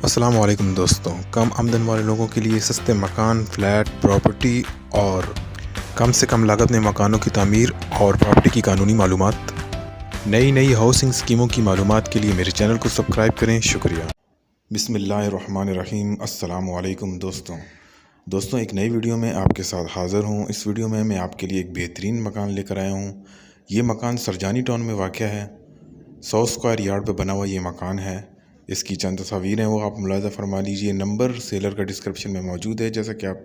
अस्सलाम वालेकुम दोस्तों। कम आमदन वाले लोगों के लिए सस्ते मकान, फ्लैट, प्रॉपर्टी और कम से कम लागत में मकानों की तामीर और प्रॉपर्टी की कानूनी मालूमात, नई हाउसिंग स्कीमों की मालूमात के लिए मेरे चैनल को सब्सक्राइब करें। शुक्रिया। बिस्मिल्लाहिर्रहमानिर्रहीम। अस्सलाम वालेकुम दोस्तों, एक नई वीडियो में आपके साथ हाज़िर हूँ। इस वीडियो में मैं आपके लिए एक बेहतरीन मकान लेकर आया हूँ। ये मकान सरजानी टाउन में वाक़या है। 100 स्क्वायर यार्ड पर बना हुआ ये मकान है। इसकी चंद तस्वीरें हैं वो आप मुलाज़ा फरमा लीजिए। नंबर सेलर का डिस्क्रिप्शन में मौजूद है। जैसा कि आप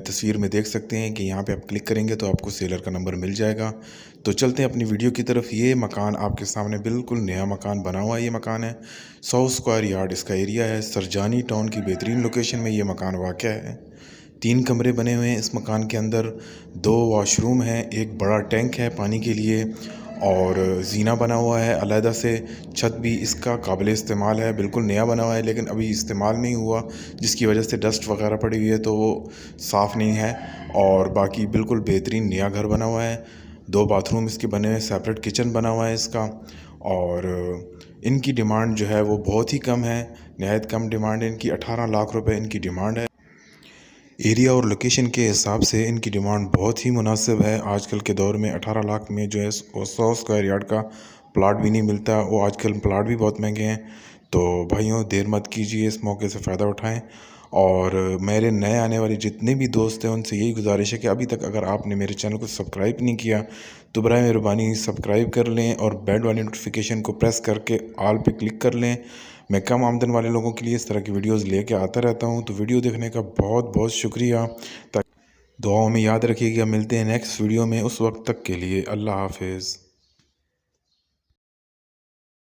तस्वीर में देख सकते हैं कि यहाँ पे आप क्लिक करेंगे तो आपको सेलर का नंबर मिल जाएगा। तो चलते हैं अपनी वीडियो की तरफ। ये मकान आपके सामने बिल्कुल नया मकान बना हुआ ये मकान है। 100 स्क्वायर यार्ड इसका एरिया है। सरजानी टाउन की बेहतरीन लोकेशन में ये मकान वाक़या है। 3 कमरे बने हुए हैं इस मकान के अंदर। 2 वॉशरूम हैं, एक बड़ा टैंक है पानी के लिए और जीना बना हुआ है अलहदा से। छत भी इसका काबिल इस्तेमाल है, बिल्कुल नया बना हुआ है लेकिन अभी इस्तेमाल नहीं हुआ, जिसकी वजह से डस्ट वगैरह पड़ी हुई है तो वो साफ़ नहीं है। और बाकी बिल्कुल बेहतरीन नया घर बना हुआ है। 2 बाथरूम इसके बने हुए, सेपरेट किचन बना हुआ है इसका। और इनकी डिमांड जो है वो बहुत ही कम है, नहायत कम डिमांड है इनकी। 18 लाख रुपए इनकी डिमांड है। एरिया और लोकेशन के हिसाब से इनकी डिमांड बहुत ही मुनासिब है। आजकल के दौर में 18 लाख में जो है 100 स्क्वायर यार्ड का प्लाट भी नहीं मिलता। वो आजकल प्लाट भी बहुत महंगे हैं। तो भाइयों, देर मत कीजिए, इस मौके से फ़ायदा उठाएं। और मेरे नए आने वाले जितने भी दोस्त हैं उनसे यही गुजारिश है कि अभी तक अगर आपने मेरे चैनल को सब्सक्राइब नहीं किया तो बराए मेहरबानी सब्सक्राइब कर लें और बेल वाली नोटिफिकेशन को प्रेस करके ऑल पे क्लिक कर लें। मैं कम आमदन वाले लोगों के लिए इस तरह की वीडियोस लेके आता रहता हूं। तो वीडियो देखने का बहुत बहुत शुक्रिया। दुआओं में याद रखिएगा। मिलते हैं नेक्स्ट वीडियो में। उस वक्त तक के लिए अल्लाह हाफिज़।